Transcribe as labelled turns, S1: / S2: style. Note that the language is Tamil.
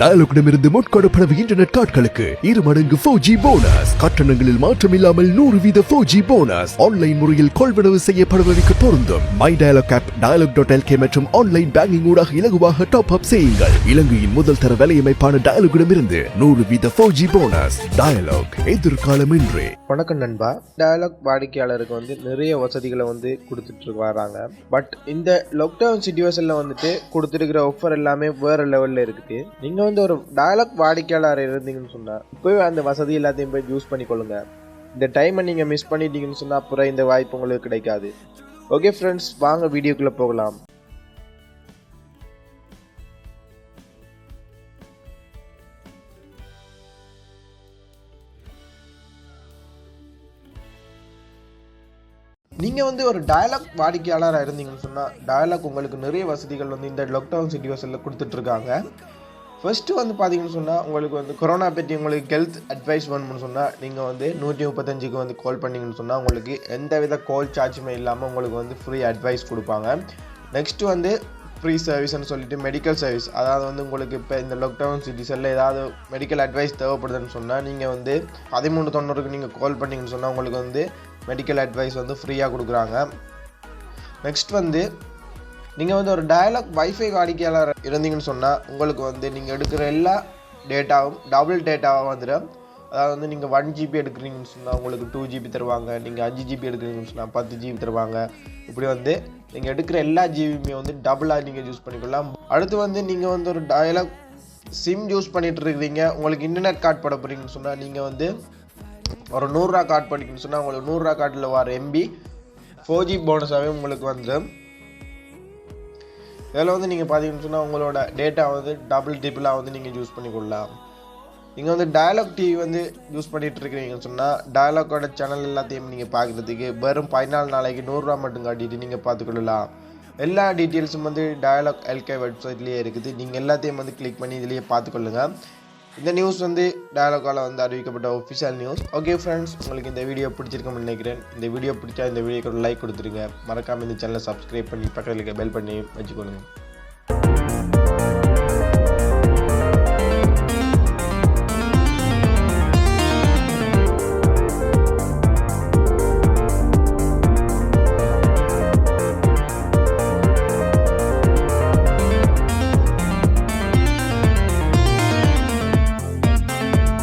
S1: டயலாக்.டமிருந்து முட்கொடுப்பளவு இன்டர்நெட் கார்டுகளுக்கு 2 மடங்கு 4G போனஸ். கட்டணங்களில் மாற்றமில்லாமல் 100% 4G போனஸ். ஆன்லைன் முறையில் கொள்வனவு செய்யப்படுவதற்கு பொருந்தும். மை டயலாக் ஆப் Dialog.lk மற்றும் ஆன்லைன் பேங்கிங் ஊடாக இலகுவாக டாப் அப் செய்யுங்கள். இலங்கையின் முதல் தர வலையமைப்பான டயலாக்.டமிருந்து 100% 4G போனஸ். டயலாக், எதிர்காலம் இன்றே.
S2: வணக்கம் நண்பா. டயலாக் வாடிக்கையாளருக்கு நிறைய வசதிகளை கொடுத்துட்டு வராங்க. பட் இந்த லாக்டவுன் சிச்சுவேஷன்ல கொடுத்துருக்கிற ஆஃபர் எல்லாமே வேற லெவல்ல இருக்குது. நீங்க ஒரு டயலாக் வாடிக்கையாளர் இருந்தீங்கன்னு சொன்னா இப்பவே அந்த வசதி எல்லாத்தையும் போய் யூஸ் பண்ணிக்கொள்ளுங்க. இந்த டைமை நீங்க மிஸ் பண்ணிட்டீங்கன்னு சொன்னா அப்புறம் இந்த வாய்ப்பு உங்களுக்கு கிடைக்காது. ஓகே ஃப்ரெண்ட்ஸ், வாங்க வீடியோக்குள்ள போகலாம். நீங்கள் ஒரு டயலாக் வாடிக்கையாளராக இருந்தீங்கன்னு சொன்னால் டயலாக் உங்களுக்கு நிறைய வசதிகள் இந்த லாக்டவுன் சிச்சுவேஷனில் கொடுத்துட்ருக்காங்க. ஃபஸ்ட்டு பார்த்தீங்கன்னு சொன்னால் உங்களுக்கு கொரோனா பற்றி உங்களுக்கு ஹெல்த் அட்வைஸ் வேணும்னு சொன்னால் நீங்கள் 135க்கு கால் பண்ணிங்கன்னு சொன்னால் உங்களுக்கு எந்த வித கால் சார்ஜுமே இல்லாமல் உங்களுக்கு ஃப்ரீ அட்வைஸ் கொடுப்பாங்க. நெக்ஸ்ட்டு ஃப்ரீ சர்வீஸ்ன்னு சொல்லிட்டு மெடிக்கல் சர்வீஸ், அதாவது உங்களுக்கு இப்போ இந்த லாக்டவுன் சிச்சுவேஷனில் ஏதாவது மெடிக்கல் அட்வைஸ் தேவைப்படுதுன்னு சொன்னால் நீங்கள் 1390க்கு நீங்கள் கால் பண்ணிங்கன்னு சொன்னால் உங்களுக்கு மெடிக்கல் அட்வைஸ் ஃப்ரீயாக கொடுக்குறாங்க. நெக்ஸ்ட் நீங்கள் ஒரு டயலாக் வைஃபை வாடிக்கையாளர் இருந்தீங்கன்னு சொன்னால் உங்களுக்கு நீங்கள் எடுக்கிற எல்லா டேட்டாவும் டபுள் டேட்டாவாக வந்துடும். அதாவது நீங்கள் 1GB எடுக்கிறீங்கன்னு சொன்னால் உங்களுக்கு 2GB தருவாங்க. நீங்கள் 5GB எடுக்கிறீங்கன்னு சொன்னால் 10GB தருவாங்க. இப்படி நீங்கள் எடுக்கிற எல்லா ஜிபியுமே டபுளாக நீங்கள் யூஸ் பண்ணிக்கலாம். அடுத்து நீங்கள் ஒரு டயலாக் சிம் யூஸ் பண்ணிகிட்டு இருக்கிறீங்க, உங்களுக்கு இன்டர்நெட் கார்டு போட போகிறீங்கன்னு சொன்னால் நீங்கள் ஒரு 100 ரூபா கார்டு படிக்கணும்னு சொன்னால் உங்களுக்கு 100 ரூபா கார்டில் வர MB 4G போனஸாகவே உங்களுக்கு வந்துடும். இதில் நீங்கள் பார்த்தீங்கன்னு சொன்னால் உங்களோட டேட்டா டபுள் டிபிளாக நீங்கள் யூஸ் பண்ணிக்கொள்ளலாம். நீங்கள் டயலாக் டிவி யூஸ் பண்ணிகிட்டு இருக்கிறீங்கன்னு சொன்னால் டயலாக்கோட சேனல் எல்லாத்தையும் நீங்கள் பார்க்குறதுக்கு வெறும் 14 நாளைக்கு 100 ரூபா மட்டும் காட்டிட்டு நீங்கள் பார்த்துக்கொள்ளலாம். எல்லா டீட்டெயில்ஸும் Dialog.lk வெப்சைட்லேயே இருக்குது. நீங்கள் எல்லாத்தையும் கிளிக் பண்ணி இதிலேயே பார்த்துக்கொள்ளுங்கள். இந்த நியூஸ் டயலாக்கால் அறிவிக்கப்பட்ட ஒஃபிஷியல் நியூஸ். ஓகே ஃப்ரெண்ட்ஸ், உங்களுக்கு இந்த வீடியோ பிடிச்சிருக்கும்னு நினைக்கிறேன். இந்த வீடியோ பிடிச்சா இந்த வீடியோக்கு ஒரு லைக் கொடுத்துருங்க. மறக்காமல் இந்த சேனலை சப்ஸ்கிரைப் பண்ணி பக்கத்தில் இருக்க பெல் பண்ணி வச்சுக்கொள்ளுங்க.